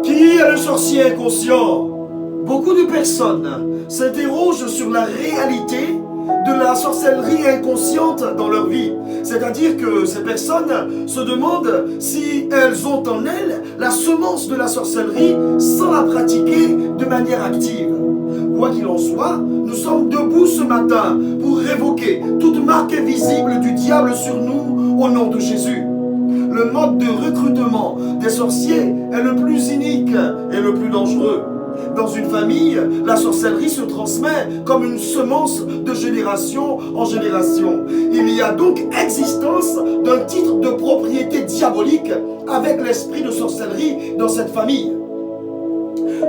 Qui est le sorcier inconscient? Beaucoup de personnes s'interrogent sur la réalité de la sorcellerie inconsciente dans leur vie. C'est-à-dire que ces personnes se demandent si elles ont en elles la semence de la sorcellerie sans la pratiquer de manière active. Quoi qu'il en soit, nous sommes debout ce matin pour révoquer toute marque invisible du diable sur nous au nom de Jésus. Le mode de recrutement des sorciers est le plus inique et le plus dangereux. Dans une famille, la sorcellerie se transmet comme une semence de génération en génération. Il y a donc existence d'un titre de propriété diabolique avec l'esprit de sorcellerie dans cette famille.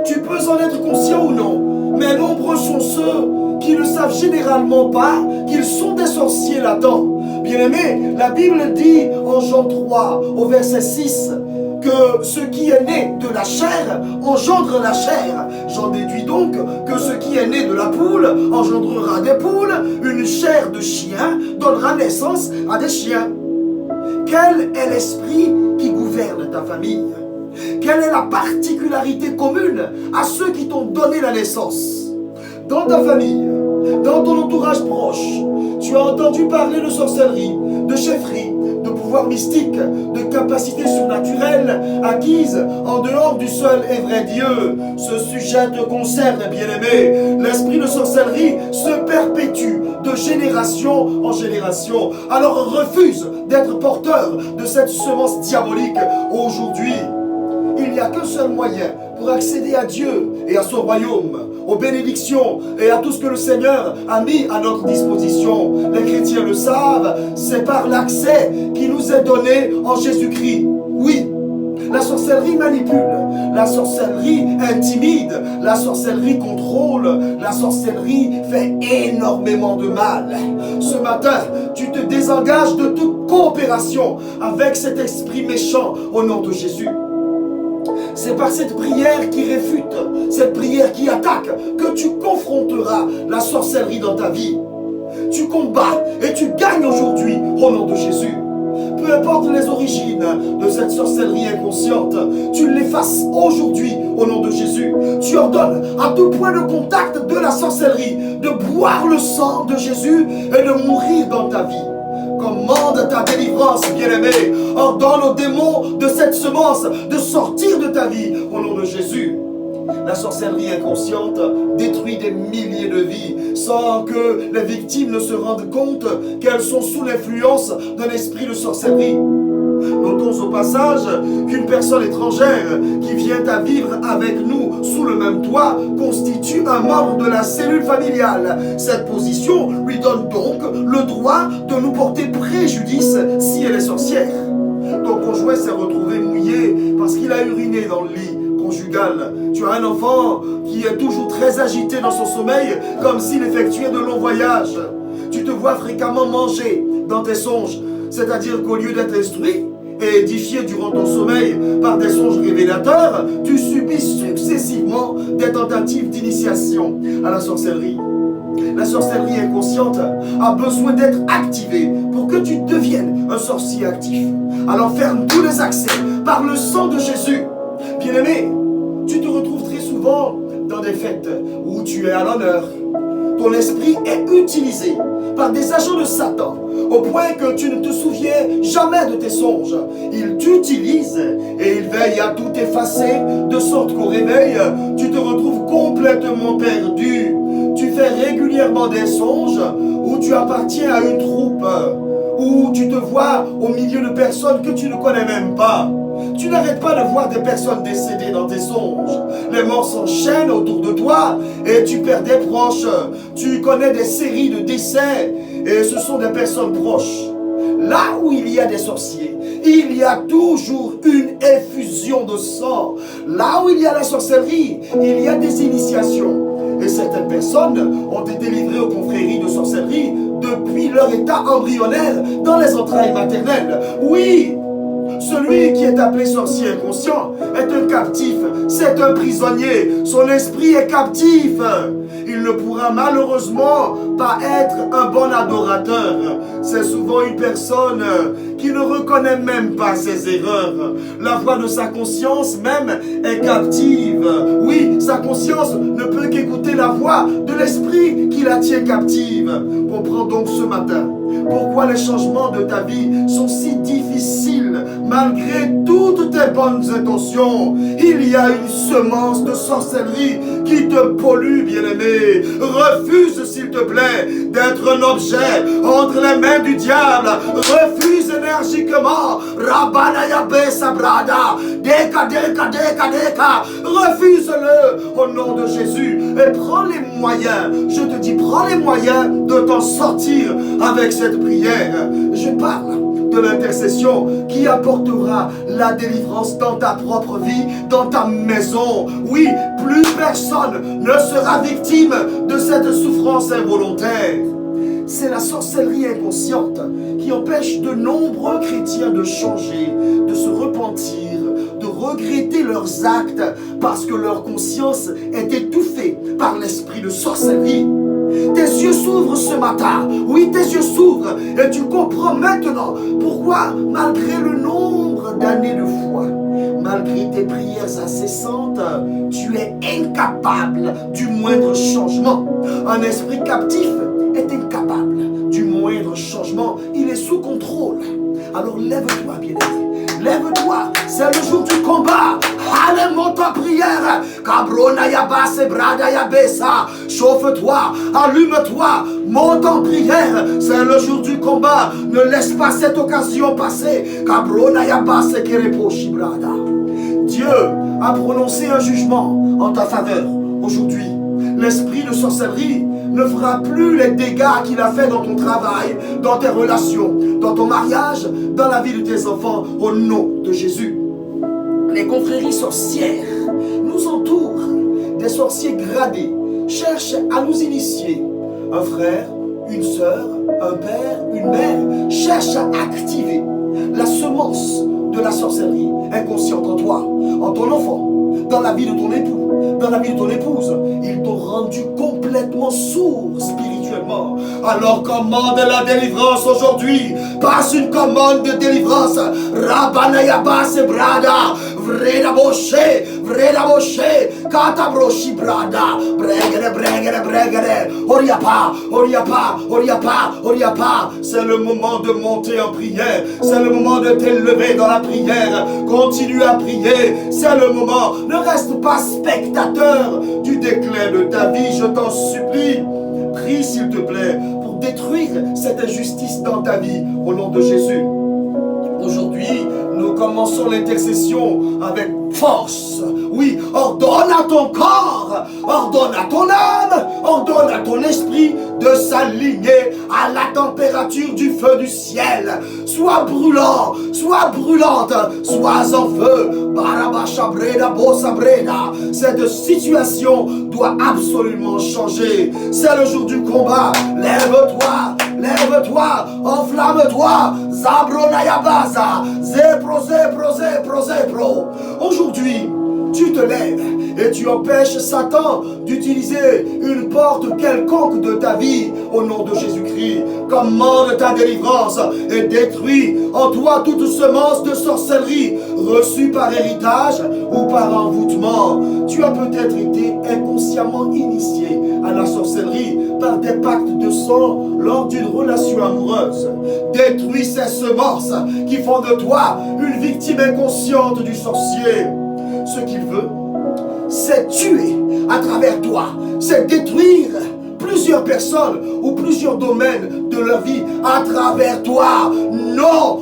Tu peux en être conscient ou non, mais nombreux sont ceux qui ne savent généralement pas qu'ils sont des sorciers latents. Bien-aimés, la Bible dit en Jean 3 au verset 6 que ce qui est né de la chair engendre la chair. J'en déduis donc que ce qui est né de la poule engendrera des poules, une chair de chien donnera naissance à des chiens. Quel est l'esprit qui gouverne ta famille? Quelle est la particularité commune à ceux qui t'ont donné la naissance? Dans ta famille, dans ton entourage proche, tu as entendu parler de sorcellerie, de chefferie, de pouvoir mystique, de capacités surnaturelles acquises en dehors du seul et vrai Dieu. Ce sujet te concerne, bien-aimé. L'esprit de sorcellerie se perpétue de génération en génération. Alors refuse d'être porteur de cette semence diabolique aujourd'hui. Il n'y a qu'un seul moyen pour accéder à Dieu et à son royaume, aux bénédictions et à tout ce que le Seigneur a mis à notre disposition. Les chrétiens le savent, c'est par l'accès qui nous est donné en Jésus-Christ. Oui, la sorcellerie manipule, la sorcellerie intimide, la sorcellerie contrôle, la sorcellerie fait énormément de mal. Ce matin, tu te désengages de toute coopération avec cet esprit méchant au nom de Jésus. C'est par cette prière qui réfute, cette prière qui attaque, que tu confronteras la sorcellerie dans ta vie. Tu combats et tu gagnes aujourd'hui au nom de Jésus. Peu importe les origines de cette sorcellerie inconsciente, tu l'effaces aujourd'hui au nom de Jésus. Tu ordonnes à tout point de contact de la sorcellerie de boire le sang de Jésus et de mourir dans ta vie. Commande ta délivrance, bien-aimé. Ordonne aux démons de cette semence de sortir de ta vie au nom de Jésus. La sorcellerie inconsciente détruit des milliers de vies sans que les victimes ne se rendent compte qu'elles sont sous l'influence d'un esprit de sorcellerie. Notons au passage qu'une personne étrangère qui vient à vivre avec nous sous le même toit constitue un membre de la cellule familiale. Cette position lui donne donc le droit de nous porter préjudice si elle est sorcière. Ton conjoint s'est retrouvé mouillé parce qu'il a uriné dans le lit conjugal. Tu as un enfant qui est toujours très agité dans son sommeil comme s'il effectuait de longs voyages. Tu te vois fréquemment manger dans tes songes, c'est-à-dire qu'au lieu d'être instruit et édifié durant ton sommeil par des songes révélateurs, tu subis successivement des tentatives d'initiation à la sorcellerie. La sorcellerie inconsciente a besoin d'être activée pour que tu deviennes un sorcier actif. Alors ferme tous les accès par le sang de Jésus. Bien-aimé, tu te retrouves très souvent dans des fêtes où tu es à l'honneur. Ton esprit est utilisé par des agents de Satan au point que tu ne te souviens jamais de tes songes. Il t'utilise et il veille à tout effacer de sorte qu'au réveil, tu te retrouves complètement perdu. Tu fais régulièrement des songes où tu appartiens à une troupe, où tu te vois au milieu de personnes que tu ne connais même pas. Tu n'arrêtes pas de voir des personnes décédées dans tes songes. Les morts s'enchaînent autour de toi et tu perds des proches. Tu connais des séries de décès et ce sont des personnes proches. Là où il y a des sorciers, il y a toujours une effusion de sang. Là où il y a la sorcellerie, il y a des initiations. Et certaines personnes ont été livrées aux confréries de sorcellerie depuis leur état embryonnaire dans les entrailles maternelles. Oui, Celui qui est appelé sorcier inconscient est un captif, c'est un prisonnier. Son esprit est captif. Il ne pourra malheureusement pas être un bon adorateur. C'est souvent une personne qui ne reconnaît même pas ses erreurs. La voix de sa conscience même est captive. Oui, sa conscience ne peut qu'écouter la voix de l'esprit qui la tient captive. Comprends donc ce matin pourquoi les changements de ta vie sont si difficiles malgré toutes tes bonnes intentions. Il y a une semence de sorcellerie qui te pollue, bien-aimé. Refuse, s'il te plaît, d'être un objet entre les mains du diable. Refuse énergiquement. Rabanayabe Sabrada. Deka, deka, deka, deka. Refuse-le au nom de Jésus. Et prends les moyens. Je te dis, prends les moyens de t'en sortir avec cette prière. Je parle de l'intercession qui apportera la délivrance dans ta propre vie, dans ta maison. Oui, plus personne ne sera victime de cette souffrance involontaire. C'est la sorcellerie inconsciente qui empêche de nombreux chrétiens de changer, de se repentir, de regretter leurs actes parce que leur conscience est étouffée par l'esprit de sorcellerie. Tes yeux s'ouvrent ce matin. Oui, tes yeux s'ouvrent et tu comprends maintenant pourquoi, malgré le nombre d'années de foi, malgré tes prières incessantes, tu es incapable du moindre changement. Un esprit captif est incapable du moindre changement. Il est sous contrôle. Alors lève-toi, bien-aimé. Lève-toi, c'est le jour du combat. Allez, monte en prière. Cabrona yabase brada yabesa. Chauffe-toi, allume-toi, monte en prière. C'est le jour du combat. Ne laisse pas cette occasion passer. Cabrona yabase kerepo shibrada. Dieu a prononcé un jugement en ta faveur aujourd'hui. L'esprit de sorcellerie ne fera plus les dégâts qu'il a fait dans ton travail, dans tes relations, dans ton mariage, dans la vie de tes enfants, au nom de Jésus. Les confréries sorcières nous entourent. Des sorciers gradés cherchent à nous initier. Un frère, une sœur, un père, une mère cherchent à activer la semence de la sorcellerie inconsciente en toi, en ton enfant, dans la vie de ton époux, dans la vie de ton épouse. Ils t'ont rendu complètement sourd spirituellement. Alors commande la délivrance aujourd'hui. Passe une commande de délivrance. Rabanayaba Sebrada. Vreda Boshe, Katabroshi Brada. Bregere. Oriapa. C'est le moment de monter en prière. C'est le moment de t'élever dans la prière. Continue à prier. C'est le moment. Ne reste pas spectateur du déclin de ta vie, je t'en supplie. Prie s'il te plaît pour détruire cette injustice dans ta vie au nom de Jésus. Aujourd'hui, nous commençons l'intercession avec force. Oui, ordonne à ton corps, ordonne à ton âme, ordonne à ton esprit de s'aligner à la température du feu du ciel. Sois brûlant, sois brûlante, sois en feu. Cette situation doit absolument changer. C'est le jour du combat. Lève-toi, enflamme-toi. Zabronayabaza, zepro. Aujourd'hui, tu te lèves et tu empêches Satan d'utiliser une porte quelconque de ta vie au nom de Jésus-Christ. Commande ta délivrance et détruis en toi toute semence de sorcellerie reçue par héritage ou par envoûtement. Tu as peut-être été inconsciemment initié à la sorcellerie par des pactes de sang lors d'une relation amoureuse. Détruis ces semences qui font de toi une victime inconsciente du sorcier. Ce qu'il veut, c'est tuer à travers toi, c'est détruire plusieurs personnes ou plusieurs domaines de leur vie à travers toi. Non,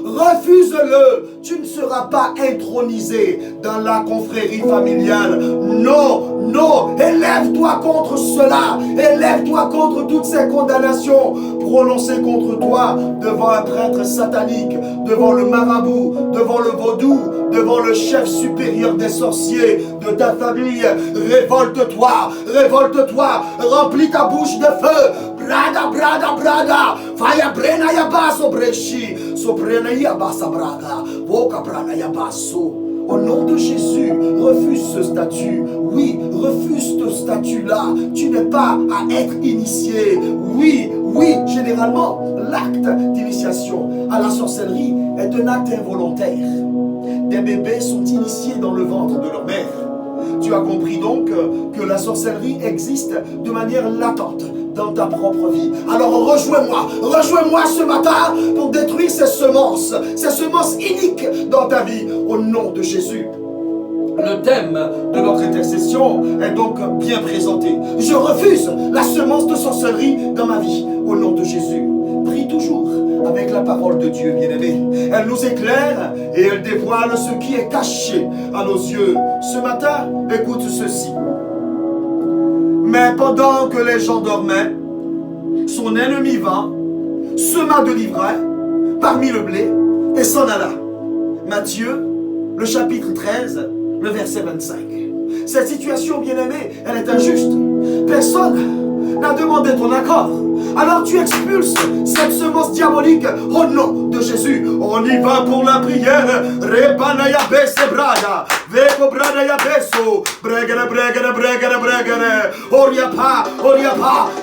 refuse-le. Tu ne seras pas intronisé dans la confrérie familiale. Non, élève-toi contre cela. Élève-toi contre toutes ces condamnations prononcées contre toi devant un prêtre satanique, devant le marabout, devant le vaudou, devant le chef supérieur des sorciers de ta famille. Révolte-toi, remplis ta bouche de feu. brada, faya brena ya baso breshi, soprena ya basa braga, voka brana ya baso. Au nom de Jésus, refuse ce statut. Oui, refuse ce statut-là. Tu n'es pas à être initié. Oui, généralement, l'acte d'initiation à la sorcellerie est un acte involontaire. Des bébés sont initiés dans le ventre de leur mère. Tu as compris donc que la sorcellerie existe de manière latente dans ta propre vie. Alors rejoins-moi ce matin pour détruire ces semences iniques dans ta vie, au nom de Jésus. Le thème de notre intercession est donc bien présenté. Je refuse la semence de sorcellerie dans ma vie, au nom de Jésus. Prie toujours avec la parole de Dieu, bien-aimé. Elle nous éclaire et elle dévoile ce qui est caché à nos yeux. Ce matin, écoute ceci. Mais pendant que les gens dormaient, son ennemi vint, sema de l'ivraie parmi le blé et s'en alla. Matthieu, le chapitre 13, le verset 25. Cette situation, bien-aimée, elle est injuste. Personne n'a demandé ton accord. Alors tu expulses cette semence diabolique au nom de Jésus. On y va pour la prière. Rebanaya bese brada. Veko brada ya beso. Bregere. Oriapa.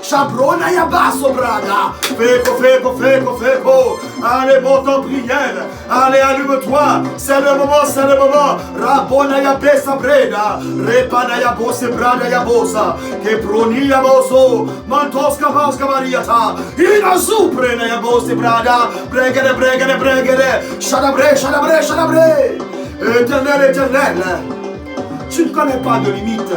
Chabrona ya baso brada. Feko. Allez, monte en prière. Allez, allume-toi. C'est le moment. Rabona ya besa breda. Repana ya bose brada ya bosa. Keproni ya boso. Mantos kabas kabariata. Ina suprena ya bose brada. Bregere. Shadabre. Éternel, tu ne connais pas de limites,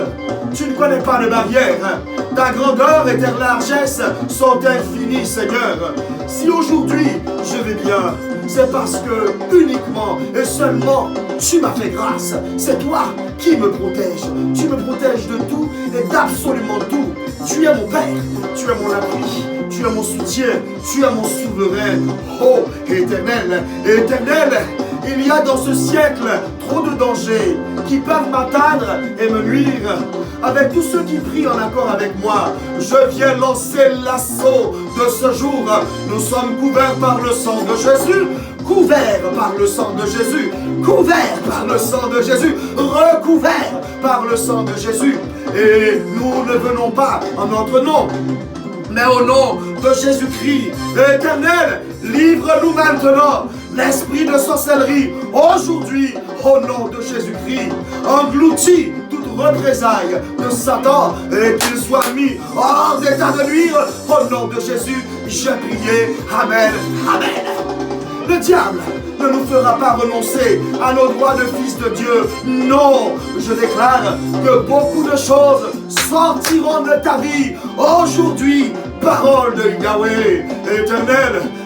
tu ne connais pas de barrières. Ta grandeur et ta largesse sont infinies, Seigneur. Si aujourd'hui je vais bien, c'est parce que uniquement et seulement tu m'as fait grâce. C'est toi qui me protège. Tu me protèges de tout et d'absolument tout. Tu es mon Père, tu es mon appui, tu es mon soutien, tu es mon souverain. Oh, Éternel, il y a dans ce siècle trop de dangers qui peuvent m'atteindre et me nuire. Avec tous ceux qui prient en accord avec moi, je viens lancer l'assaut de ce jour. Nous sommes couverts par le sang de Jésus, couverts par le sang de Jésus, couverts par le sang de Jésus, recouverts par le sang de Jésus. Et nous ne venons pas en notre nom, mais au nom de Jésus-Christ. Éternel, livre-nous maintenant l'esprit de sorcellerie aujourd'hui au nom de Jésus-Christ. Engloutis toute représailles de Satan et qu'il soit mis hors d'état de nuire au nom de Jésus. J'ai prié. Amen. Le diable ne nous fera pas renoncer à nos droits de fils de Dieu. Non, je déclare que beaucoup de choses sortiront de ta vie aujourd'hui. Parole de Yahweh.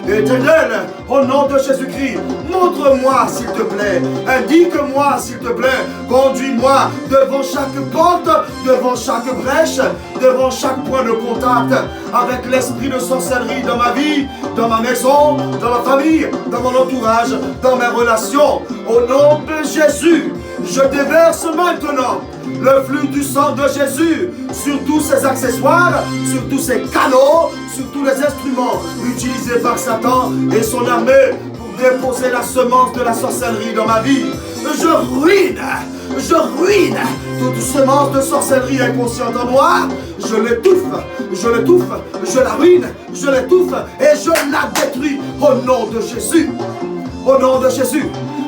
Éternel, au nom de Jésus-Christ, montre-moi s'il te plaît, indique-moi s'il te plaît, conduis-moi devant chaque porte, devant chaque brèche, devant chaque point de contact avec l'esprit de sorcellerie dans ma vie, dans ma maison, dans ma famille, dans mon entourage, dans mes relations. Au nom de Jésus, je déverse maintenant le flux du sang de Jésus sur tous ces accessoires, sur tous ces canaux, sur tous les instruments utilisés par Satan et son armée pour déposer la semence de la sorcellerie dans ma vie. Je ruine toute semence de sorcellerie inconsciente en moi. Je l'étouffe, je la ruine, je l'étouffe et je la détruis au nom de Jésus. Au nom de Jésus.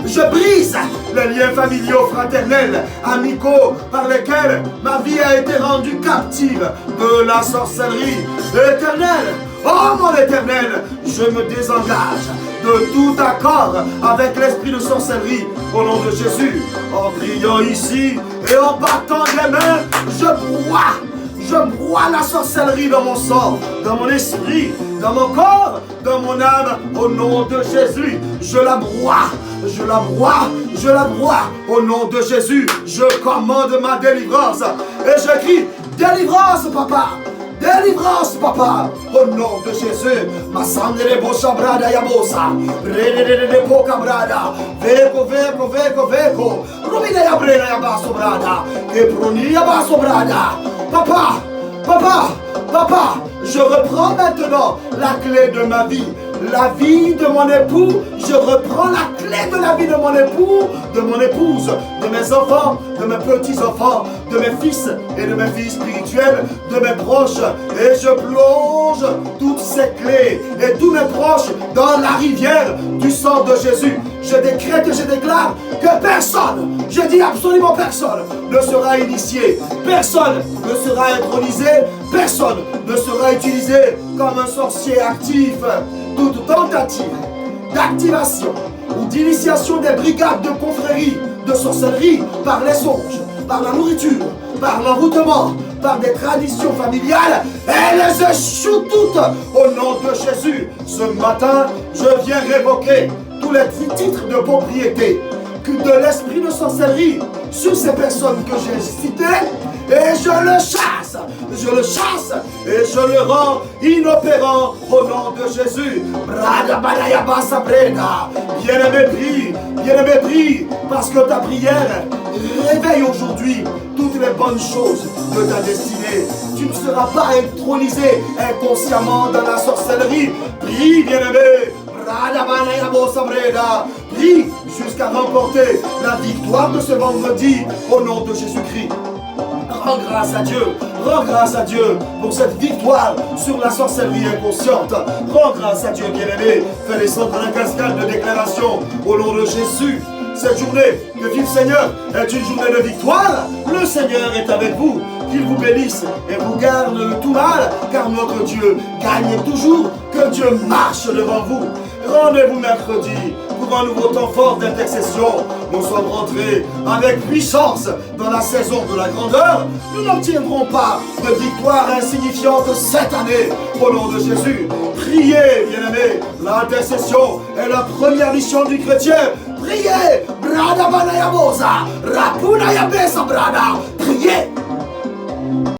Je brise les liens familiaux, fraternels, amicaux par lesquels ma vie a été rendue captive de la sorcellerie. Éternel, oh mon Éternel, je me désengage de tout accord avec l'esprit de sorcellerie au nom de Jésus. En priant ici et en battant les mains, je broie la sorcellerie dans mon sang, dans mon esprit, dans mon corps, dans mon âme, au nom de Jésus. Je la broie au nom de Jésus. Je commande ma délivrance et je crie délivrance, papa. Délivrance, papa, au nom de Jésus. Ma sandere bocha brada ya bosa. Redede poca brada. Veko. Rumina ya breda ya baso brada. E proni ya baso brada. Papa, Je reprends maintenant la clé de ma vie. La vie de mon époux, je reprends la clé de la vie de mon époux, de mon épouse, de mes enfants, de mes petits-enfants, de mes fils et de mes filles spirituelles, de mes proches. Et je plonge toutes ces clés et tous mes proches dans la rivière du sang de Jésus. Je décrète et je déclare que personne, je dis absolument personne, ne sera initié, personne ne sera intronisé, personne ne sera utilisé comme un sorcier actif. Toute tentative d'activation ou d'initiation des brigades de confrérie, de sorcellerie par les songes, par la nourriture, par l'envoûtement, par des traditions familiales, elles échouent toutes au nom de Jésus. Ce matin, je viens révoquer tous les titres de propriété de l'esprit de sorcellerie sur ces personnes que j'ai citées, et je le chasse et je le rends inopérant au nom de Jésus. Bien-aimé, prie, parce que ta prière réveille aujourd'hui toutes les bonnes choses de ta destinée. Tu ne seras pas intronisé inconsciemment dans la sorcellerie. Prie, bien-aimé. Prie jusqu'à remporter la victoire de ce vendredi au nom de Jésus-Christ. Rends grâce à Dieu pour cette victoire sur la sorcellerie inconsciente. Rends grâce à Dieu, bien-aimé. Fais descendre la cascade de déclaration au nom de Jésus. Cette journée que vive Seigneur est une journée de victoire. Le Seigneur est avec vous. Qu'il vous bénisse et vous garde de tout mal, car notre Dieu gagne toujours. Que Dieu marche devant vous. Rendez-vous mercredi pour un nouveau temps fort d'intercession. Nous sommes rentrés avec puissance dans la saison de la grandeur. Nous n'obtiendrons pas de victoire insignifiante cette année au nom de Jésus. Priez, bien-aimés. L'intercession est la première mission du chrétien. Priez. Brada banayabosa. Rapuna yabesa brada. Priez.